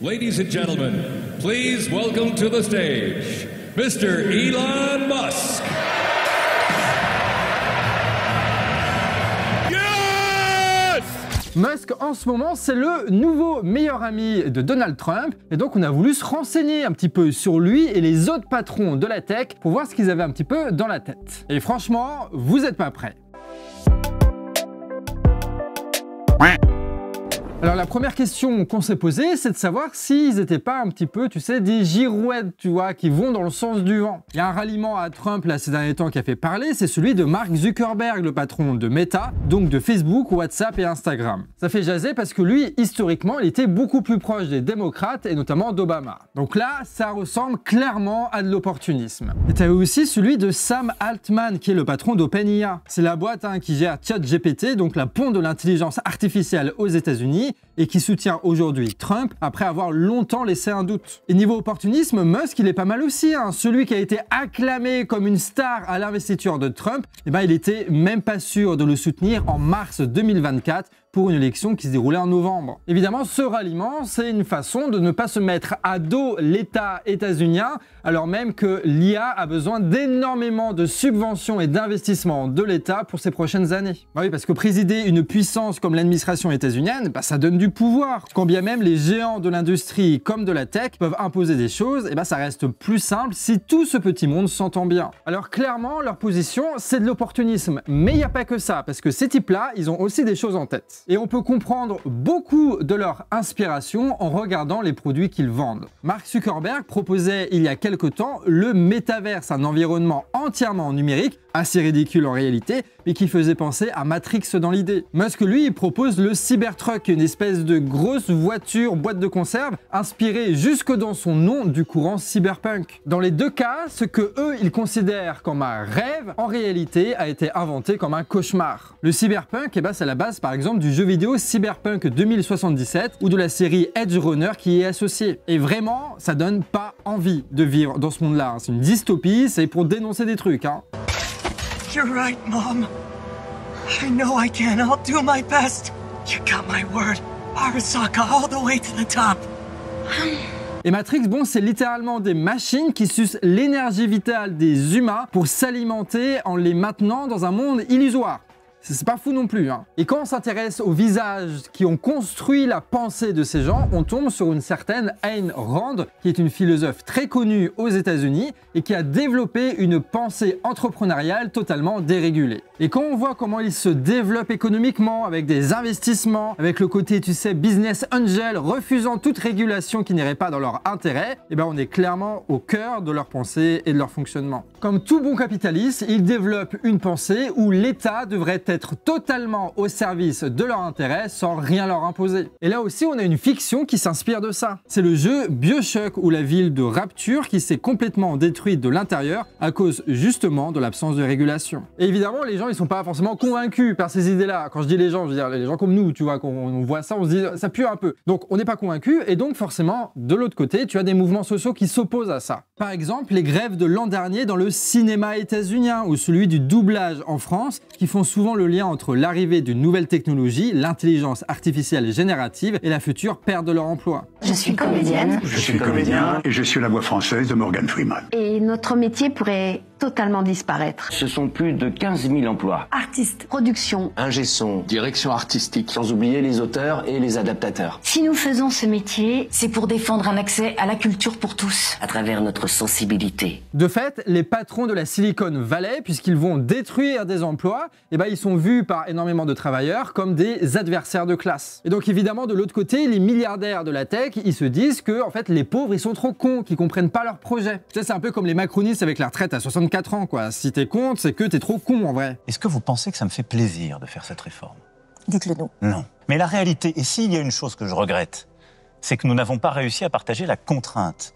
Ladies and gentlemen, please welcome to the stage, Mr. Elon Musk. Musk, en ce moment, c'est le nouveau meilleur ami de Donald Trump. Et donc, on a voulu se renseigner un petit peu sur lui et les autres patrons de la tech pour voir ce qu'ils avaient un petit peu dans la tête. Et franchement, vous n'êtes pas prêts. Alors la première question qu'on s'est posée, c'est de savoir s'ils n'étaient pas un petit peu, tu sais, des girouettes, tu vois, qui vont dans le sens du vent. Il y a un ralliement à Trump, là, ces derniers temps, qui a fait parler, c'est celui de Mark Zuckerberg, le patron de Meta, donc de Facebook, WhatsApp et Instagram. Ça fait jaser parce que lui, historiquement, il était beaucoup plus proche des démocrates et notamment d'Obama. Donc là, ça ressemble clairement à de l'opportunisme. Et tu as aussi celui de Sam Altman, qui est le patron d'OpenIA. C'est la boîte qui gère ChatGPT, donc la ponte de l'intelligence artificielle aux États-Unis, et qui soutient aujourd'hui Trump après avoir longtemps laissé un doute. Et niveau opportunisme, Musk, il est pas mal aussi. Celui qui a été acclamé comme une star à l'investiture de Trump, il était même pas sûr de le soutenir en mars 2024 pour une élection qui se déroulait en novembre. Évidemment, ce ralliement, c'est une façon de ne pas se mettre à dos l'État états-unien, alors même que l'IA a besoin d'énormément de subventions et d'investissements de l'État pour ces prochaines années. Oui, parce que présider une puissance comme l'administration états-unienne, ça donne du pouvoir. Quand bien même les géants de l'industrie comme de la tech peuvent imposer des choses, ça reste plus simple si tout ce petit monde s'entend bien. Alors clairement, leur position, c'est de l'opportunisme. Mais il n'y a pas que ça, parce que ces types-là, ils ont aussi des choses en tête. Et on peut comprendre beaucoup de leur inspiration en regardant les produits qu'ils vendent. Mark Zuckerberg proposait il y a quelque temps le métaverse, un environnement entièrement numérique, assez ridicule en réalité, mais qui faisait penser à Matrix dans l'idée. Musk, lui, il propose le Cybertruck, une espèce de grosse voiture boîte de conserve inspirée jusque dans son nom du courant cyberpunk. Dans les deux cas, ce que eux, ils considèrent comme un rêve, en réalité, a été inventé comme un cauchemar. Le cyberpunk, c'est la base par exemple du jeu vidéo Cyberpunk 2077 ou de la série Edge Runner qui y est associée. Et vraiment, ça donne pas envie de vivre dans ce monde-là. C'est une dystopie, c'est pour dénoncer des trucs. You're right, Mom. I know I can. I'll do my best. You got my word. Arasaka all the way to the top. Et Matrix, c'est littéralement des machines qui sucent l'énergie vitale des humains pour s'alimenter en les maintenant dans un monde illusoire. C'est pas fou non plus. Et quand on s'intéresse aux visages qui ont construit la pensée de ces gens, on tombe sur une certaine Ayn Rand, qui est une philosophe très connue aux États-Unis et qui a développé une pensée entrepreneuriale totalement dérégulée. Et quand on voit comment ils se développent économiquement, avec des investissements, avec le côté, tu sais, business angel, refusant toute régulation qui n'irait pas dans leur intérêt, on est clairement au cœur de leur pensée et de leur fonctionnement. Comme tout bon capitaliste, ils développent une pensée où l'État devrait être totalement au service de leur intérêt sans rien leur imposer. Et là aussi, on a une fiction qui s'inspire de ça. C'est le jeu BioShock ou la ville de Rapture qui s'est complètement détruite de l'intérieur à cause justement de l'absence de régulation. Et évidemment, les gens, ils sont pas forcément convaincus par ces idées-là. Quand je dis les gens, je veux dire les gens comme nous, tu vois, quand on voit ça, on se dit ça pue un peu. Donc, on n'est pas convaincus et donc forcément, de l'autre côté, tu as des mouvements sociaux qui s'opposent à ça. Par exemple, les grèves de l'an dernier dans le cinéma états-unien ou celui du doublage en France qui font souvent le lien entre l'arrivée d'une nouvelle technologie, l'intelligence artificielle générative et la future perte de leur emploi. Je suis comédienne. Je suis comédien et je suis la voix française de Morgan Freeman. Et notre métier pourrait totalement disparaître. Ce sont plus de 15 000 emplois. Artistes, production, ingé son, direction artistique, sans oublier les auteurs et les adaptateurs. Si nous faisons ce métier, c'est pour défendre un accès à la culture pour tous. À travers notre sensibilité. De fait, les patrons de la Silicon Valley, puisqu'ils vont détruire des emplois, ils sont vus par énormément de travailleurs comme des adversaires de classe. Et donc évidemment, de l'autre côté, les milliardaires de la tech, ils se disent que en fait, les pauvres, ils sont trop cons, qu'ils comprennent pas leurs projets. Tu sais, c'est un peu comme les macronistes avec la retraite à 64 ans, quoi. Si t'es contre, c'est que t'es trop con, en vrai. Est-ce que vous pensez que ça me fait plaisir de faire cette réforme? Dites-le nous. Non. Mais la réalité, et s'il y a une chose que je regrette, c'est que nous n'avons pas réussi à partager la contrainte.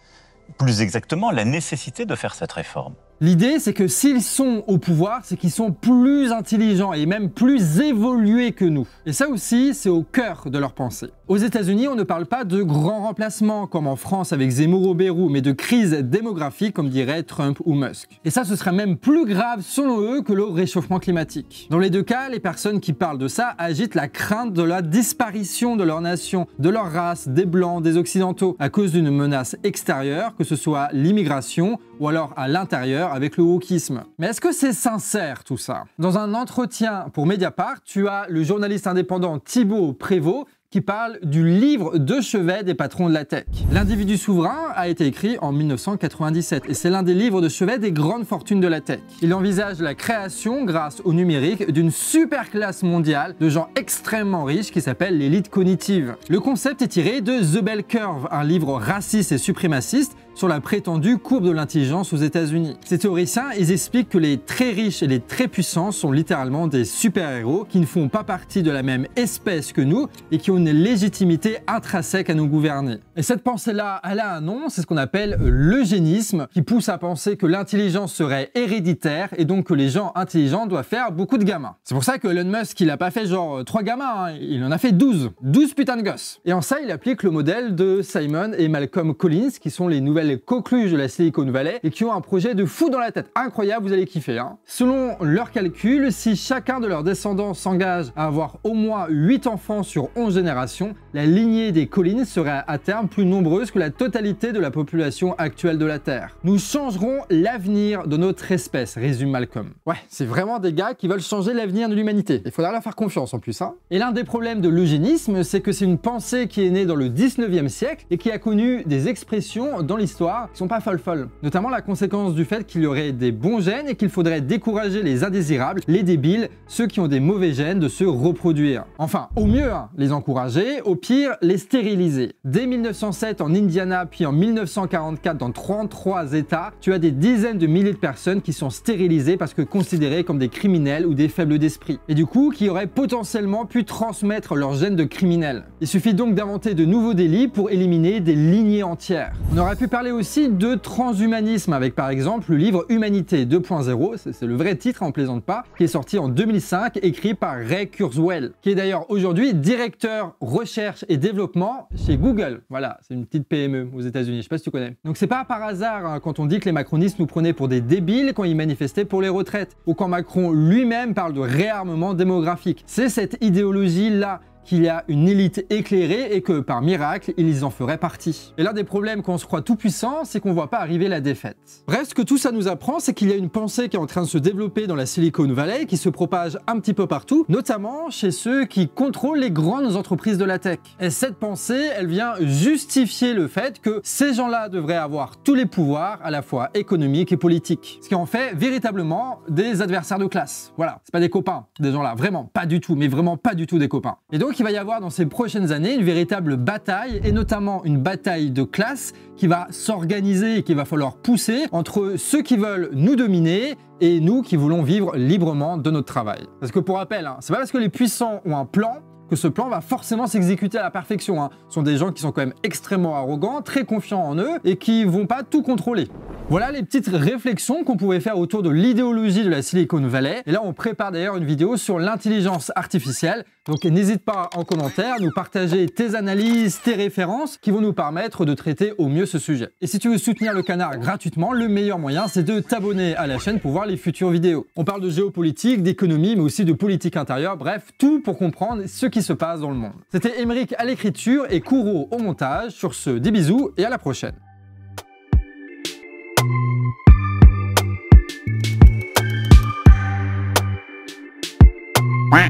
Plus exactement, la nécessité de faire cette réforme. L'idée, c'est que s'ils sont au pouvoir, c'est qu'ils sont plus intelligents et même plus évolués que nous. Et ça aussi, c'est au cœur de leur pensée. Aux États-Unis, on ne parle pas de grands remplacements comme en France avec Zemmour au Bérou, mais de crise démographique comme dirait Trump ou Musk. Et ça, ce serait même plus grave selon eux que le réchauffement climatique. Dans les deux cas, les personnes qui parlent de ça agitent la crainte de la disparition de leur nation, de leur race, des blancs, des occidentaux, à cause d'une menace extérieure, que ce soit l'immigration ou alors à l'intérieur avec le wokisme. Mais est-ce que c'est sincère tout ça? Dans un entretien pour Mediapart, tu as le journaliste indépendant Thibaut Prévost qui parle du livre de chevet des patrons de la tech. L'individu souverain a été écrit en 1997 et c'est l'un des livres de chevet des grandes fortunes de la tech. Il envisage la création, grâce au numérique, d'une super classe mondiale de gens extrêmement riches qui s'appelle l'élite cognitive. Le concept est tiré de The Bell Curve, un livre raciste et suprémaciste sur la prétendue courbe de l'intelligence aux États-Unis. Ces théoriciens, ils expliquent que les très riches et les très puissants sont littéralement des super-héros qui ne font pas partie de la même espèce que nous et qui ont une légitimité intrinsèque à nous gouverner. Et cette pensée-là, elle a un nom, c'est ce qu'on appelle l'eugénisme, qui pousse à penser que l'intelligence serait héréditaire et donc que les gens intelligents doivent faire beaucoup de gamins. C'est pour ça que Elon Musk, il a pas fait genre 3 gamins, hein, il en a fait 12. 12 putains de gosses. Et en ça, il applique le modèle de Simon et Malcolm Collins, qui sont les nouvelles coqueluches de la Silicon Valley et qui ont un projet de fou dans la tête. Incroyable, vous allez kiffer. Hein. Selon leurs calculs, si chacun de leurs descendants s'engage à avoir au moins 8 enfants sur 11 générations, la lignée des Collins serait à terme plus nombreuse que la totalité de la population actuelle de la Terre. Nous changerons l'avenir de notre espèce, résume Malcolm. Ouais, c'est vraiment des gars qui veulent changer l'avenir de l'humanité. Il faudra leur faire confiance en plus. Hein. Et l'un des problèmes de l'eugénisme, c'est que c'est une pensée qui est née dans le 19e siècle et qui a connu des expressions dans l'histoire qui sont pas folles. Notamment la conséquence du fait qu'il y aurait des bons gènes et qu'il faudrait décourager les indésirables, les débiles, ceux qui ont des mauvais gènes de se reproduire. Enfin, au mieux, hein, les encourager, au pire, les stériliser. Dès 1907 en Indiana, puis en 1944 dans 33 États, tu as des dizaines de milliers de personnes qui sont stérilisées parce que considérées comme des criminels ou des faibles d'esprit. Et du coup, qui auraient potentiellement pu transmettre leurs gènes de criminels. Il suffit donc d'inventer de nouveaux délits pour éliminer des lignées entières. On aurait pu parler aussi de transhumanisme avec par exemple le livre Humanité 2.0, c'est le vrai titre, on plaisante pas, qui est sorti en 2005, écrit par Ray Kurzweil, qui est d'ailleurs aujourd'hui directeur recherche et développement chez Google. Voilà, c'est une petite PME aux États-Unis, je sais pas si tu connais. Donc c'est pas par hasard hein, quand on dit que les macronistes nous prenaient pour des débiles quand ils manifestaient pour les retraites, ou quand Macron lui-même parle de réarmement démographique. C'est cette idéologie-là qu'il y a une élite éclairée et que, par miracle, ils en feraient partie. Et l'un des problèmes quand on se croit tout puissant, c'est qu'on voit pas arriver la défaite. Bref, ce que tout ça nous apprend, c'est qu'il y a une pensée qui est en train de se développer dans la Silicon Valley, qui se propage un petit peu partout, notamment chez ceux qui contrôlent les grandes entreprises de la tech. Et cette pensée, elle vient justifier le fait que ces gens-là devraient avoir tous les pouvoirs, à la fois économiques et politiques. Ce qui en fait véritablement des adversaires de classe. Voilà, c'est pas des copains, des gens-là, vraiment pas du tout, mais vraiment pas du tout des copains. Et donc, il va y avoir dans ces prochaines années une véritable bataille, et notamment une bataille de classe qui va s'organiser et qu'il va falloir pousser entre ceux qui veulent nous dominer et nous qui voulons vivre librement de notre travail. Parce que pour rappel, hein, c'est pas parce que les puissants ont un plan que ce plan va forcément s'exécuter à la perfection. Hein. Ce sont des gens qui sont quand même extrêmement arrogants, très confiants en eux et qui vont pas tout contrôler. Voilà les petites réflexions qu'on pouvait faire autour de l'idéologie de la Silicon Valley. Et là, on prépare d'ailleurs une vidéo sur l'intelligence artificielle. Donc n'hésite pas en commentaire à nous partager tes analyses, tes références qui vont nous permettre de traiter au mieux ce sujet. Et si tu veux soutenir le canard gratuitement, le meilleur moyen, c'est de t'abonner à la chaîne pour voir les futures vidéos. On parle de géopolitique, d'économie, mais aussi de politique intérieure, bref, tout pour comprendre ce qui se passe dans le monde. C'était Émeric à l'écriture et Kouro au montage. Sur ce, des bisous et à la prochaine. Ouais.